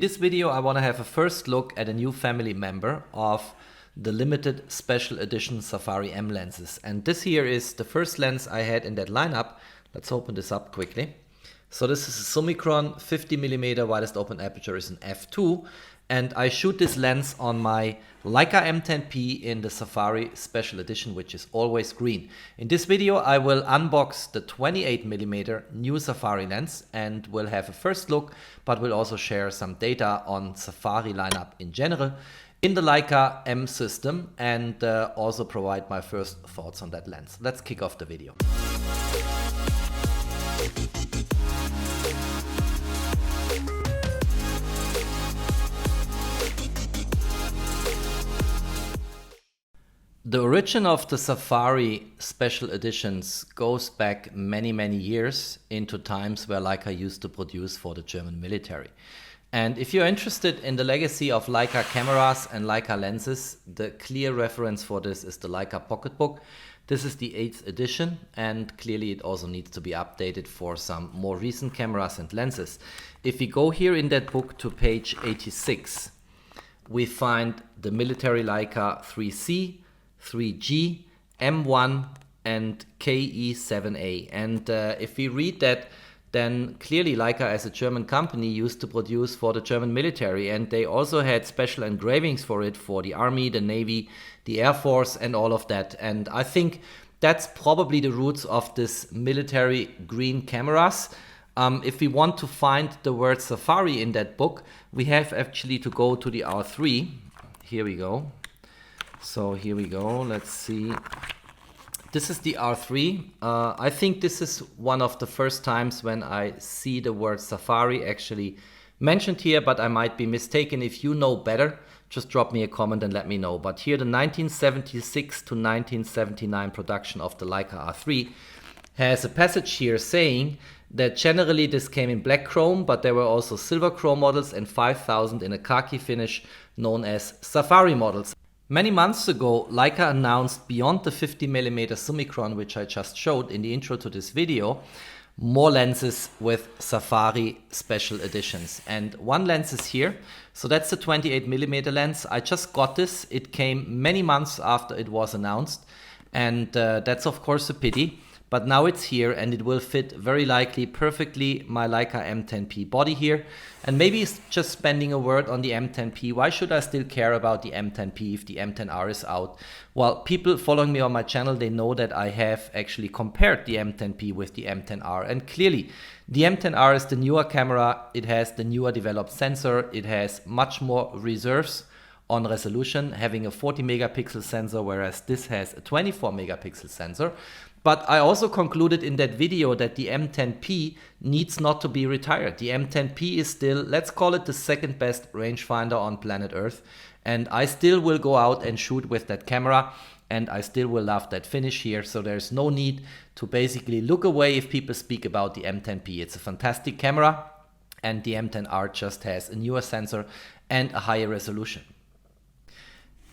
this video I want to have a first look at a new family member of the limited special edition Safari M lenses. And this here is the first lens I had in that lineup. Let's open this up quickly. So this is a Summicron 50mm widest open aperture is an f2. And I shoot this lens on my Leica M10-P in the Safari Special Edition, which is always green. In this video, I will unbox the 28mm new Safari lens and will have a first look, but will also share some data on Safari lineup in general in the Leica M system and also provide my first thoughts on that lens. Let's kick off the video. The origin of the Safari special editions goes back many years into times where Leica used to produce for the German military. And if you're interested in the legacy of Leica cameras and Leica lenses, the clear reference for this is the Leica Pocketbook. This is the 8th edition, and clearly it also needs to be updated for some more recent cameras and lenses. If we go here in that book to page 86, we find the military Leica 3C, 3G, M1 and KE7A. And if we read that, then clearly Leica as a German company used to produce for the German military, and they also had special engravings for it for the Army, the Navy, the Air Force and all of that. And I think that's probably the roots of this military green cameras. If we want to find the word Safari in that book, we have actually to go to the R3. Here we go. So here we go, let's see. This is the R3. I think this is one of the first times when I see the word Safari actually mentioned here, but I might be mistaken. If you know better, just drop me a comment and let me know. But here the 1976 to 1979 production of the Leica R3 has a passage here saying that generally this came in black chrome, but there were also silver chrome models and 5000 in a khaki finish known as Safari models. Many months ago, Leica announced beyond the 50mm Summicron, which I just showed in the intro to this video, more lenses with Safari special editions. And one lens is here. So that's the 28mm lens. I just got this. It came many months after it was announced. And that's of course a pity. But now it's here and it will fit very likely perfectly my Leica M10-P body here. And maybe it's just spending a word on the M10-P. Why should I still care about the M10-P if the M10R is out? Well, people following me on my channel, they know that I have actually compared the M10-P with the M10R. And clearly, the M10R is the newer camera. It has the newer developed sensor. It has much more reserves on resolution, having a 40 megapixel sensor, whereas this has a 24 megapixel sensor. But I also concluded in that video that the M10-P needs not to be retired. The M10-P is still, let's call it the second best rangefinder on planet Earth. And I still will go out and shoot with that camera. And I still will love that finish here. So there's no need to basically look away if people speak about the M10-P. It's a fantastic camera. And the M10R just has a newer sensor and a higher resolution.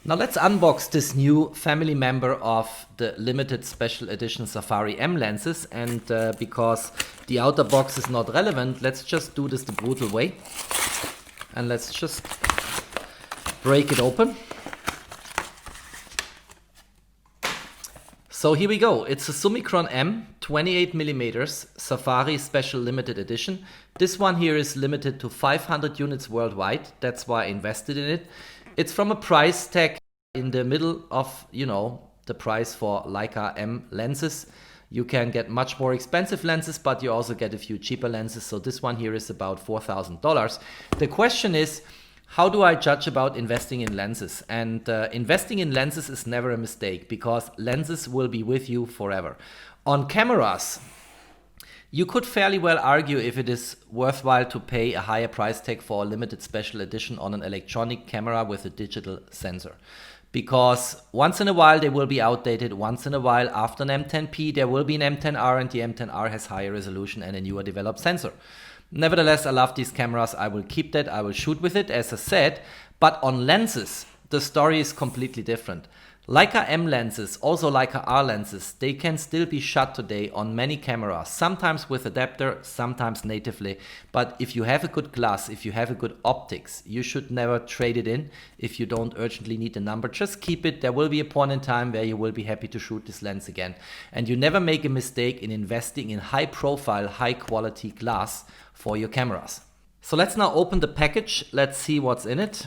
Now let's unbox this new family member of the limited special edition Safari M lenses, and because the outer box is not relevant, let's just do this the brutal way and let's just break it open. So here we go. It's a Summicron-M 28mm Safari Special Limited Edition. This one here is limited to 500 units worldwide. That's why I invested in it. It's from a price tag in the middle of, you know, the price for Leica M lenses. You can get much more expensive lenses, but you also get a few cheaper lenses. So this one here is about $4,000. The question is, how do I judge about investing in lenses? And investing in lenses is never a mistake because lenses will be with you forever. On cameras, you could fairly well argue if it is worthwhile to pay a higher price tag for a limited special edition on an electronic camera with a digital sensor. Because once in a while they will be outdated, once in a while after an M10-P there will be an M10R, and the M10R has higher resolution and a newer developed sensor. Nevertheless, I love these cameras, I will keep that, I will shoot with it as I said, but on lenses the story is completely different. Leica M lenses, also Leica R lenses, they can still be shot today on many cameras, sometimes with adapter, sometimes natively. But if you have a good glass, if you have a good optics, you should never trade it in. If you don't urgently need a number, just keep it. There will be a point in time where you will be happy to shoot this lens again. And you never make a mistake in investing in high profile, high quality glass for your cameras. So let's now open the package. Let's see what's in it.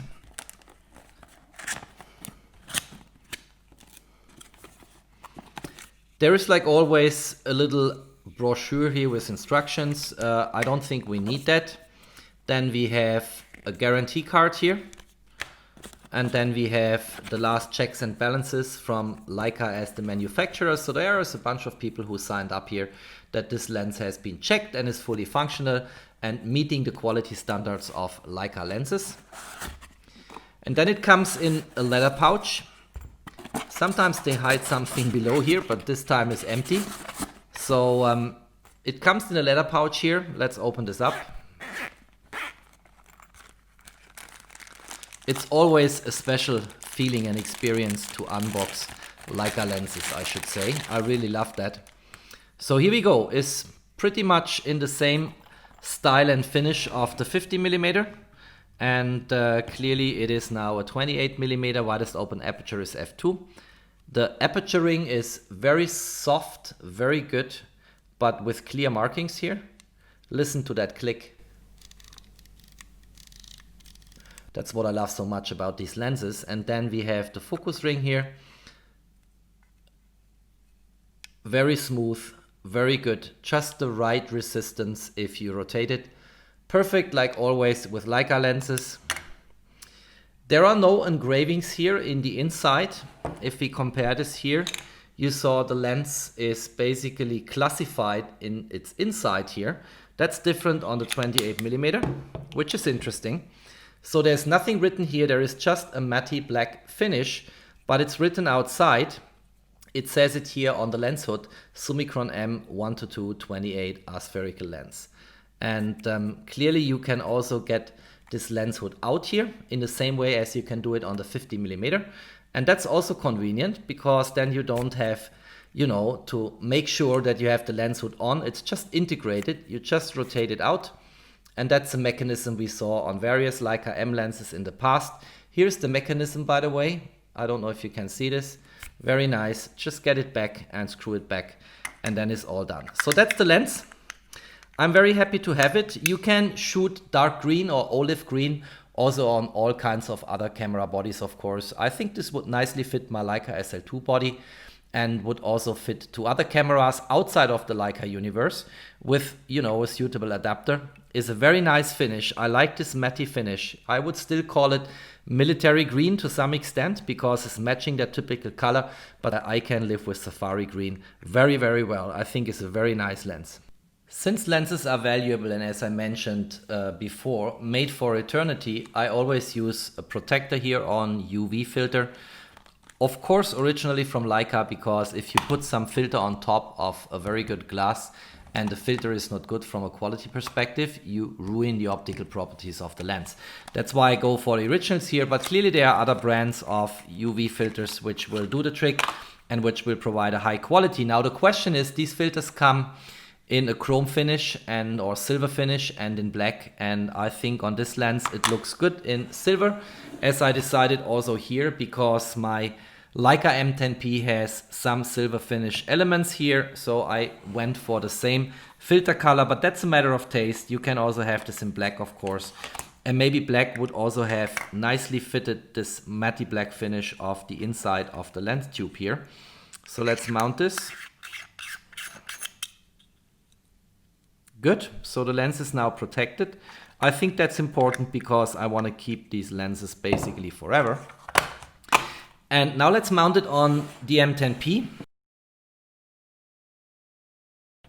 There is, like always, a little brochure here with instructions. I don't think we need that. Then we have a guarantee card here. And then we have the last checks and balances from Leica as the manufacturer. So there is a bunch of people who signed up here that this lens has been checked and is fully functional and meeting the quality standards of Leica lenses. And then it comes in a leather pouch. Sometimes they hide something below here, but this time is empty. So it comes in a leather pouch here. Let's open this up. It's always a special feeling and experience to unbox Leica lenses, I should say. I really love that. So here we go. It's pretty much in the same style and finish of the 50mm. And clearly it is now a 28mm, widest open aperture is f2. The aperturing is very soft, very good, but with clear markings here. Listen to that click. That's what I love so much about these lenses. And then we have the focus ring here. Very smooth, very good, just the right resistance if you rotate it. Perfect, like always with Leica lenses. There are no engravings here in the inside. If we compare this here, you saw the lens is basically classified in its inside here. That's different on the 28mm, which is interesting. So there's nothing written here. There is just a matte black finish, but it's written outside. It says it here on the lens hood, Summicron-M 1:2 28 aspherical lens. And clearly you can also get this lens hood out here in the same way as you can do it on the 50mm. And that's also convenient because then you don't have, you know, to make sure that you have the lens hood on. It's just integrated. You just rotate it out. And that's a mechanism we saw on various Leica M lenses in the past. Here's the mechanism, by the way. I don't know if you can see this. Very nice. Just get it back and screw it back. And then it's all done. So that's the lens. I'm very happy to have it. You can shoot dark green or olive green also on all kinds of other camera bodies, of course. I think this would nicely fit my Leica SL2 body and would also fit to other cameras outside of the Leica universe with, you know, a suitable adapter. Is a very nice finish. I like this matte finish. I would still call it military green to some extent because it's matching that typical color, but I can live with safari green very, very well. I think it's a very nice lens. Since lenses are valuable and, as I mentioned before, made for eternity, I always use a protector here on UV filter. Of course, originally from Leica, because if you put some filter on top of a very good glass and the filter is not good from a quality perspective, you ruin the optical properties of the lens. That's why I go for the originals here, but clearly there are other brands of UV filters which will do the trick and which will provide a high quality. Now the question is, these filters come in a chrome finish and or silver finish and in black, and I think on this lens it looks good in silver, as I decided also here because my Leica M10-P has some silver finish elements here, so I went for the same filter color, but that's a matter of taste. You can also have this in black, of course, and maybe black would also have nicely fitted this matte black finish of the inside of the lens tube here. So let's mount this. Good, so the lens is now protected. I think that's important because I want to keep these lenses basically forever. And now let's mount it on the M10-P.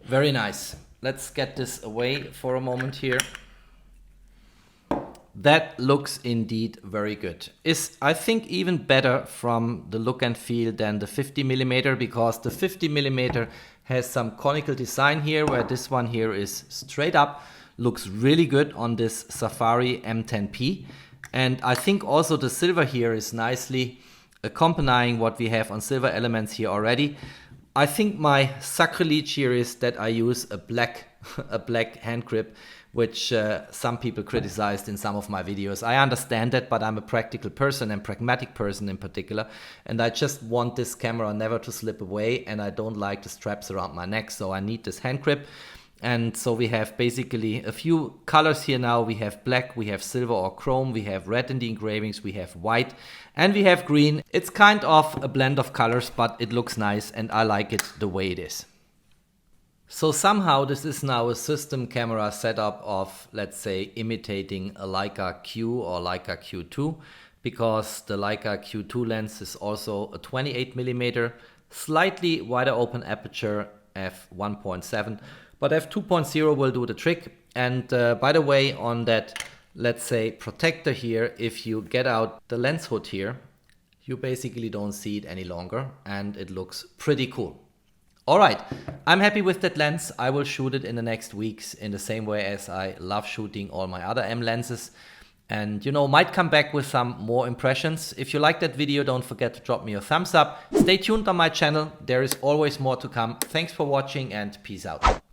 Very nice. Let's get this away for a moment here. That looks indeed very good. Is, I think, even better from the look and feel than the 50mm, because the 50mm has some conical design here, where this one here is straight up. Looks really good on this Safari M10-P. And I think also the silver here is nicely accompanying what we have on silver elements here already. I think my sacrilege here is that I use a black hand grip, which some people criticized in some of my videos. I understand that, but I'm a practical person and pragmatic person in particular, and I just want this camera never to slip away, and I don't like the straps around my neck, so I need this hand grip. And so we have basically a few colors here now. We have black, we have silver or chrome, we have red in the engravings, we have white, and we have green. It's kind of a blend of colors, but it looks nice and I like it the way it is. So somehow this is now a system camera setup of, let's say, imitating a Leica Q or Leica Q2, because the Leica Q2 lens is also a 28mm, slightly wider open aperture, f1.7. But f2.0 will do the trick. And by the way, on that, let's say, protector here, if you get out the lens hood here, you basically don't see it any longer, and it looks pretty cool. All right, I'm happy with that lens. I will shoot it in the next weeks in the same way as I love shooting all my other M lenses. And, you know, might come back with some more impressions. If you like that video, don't forget to drop me a thumbs up. Stay tuned on my channel. There is always more to come. Thanks for watching and peace out.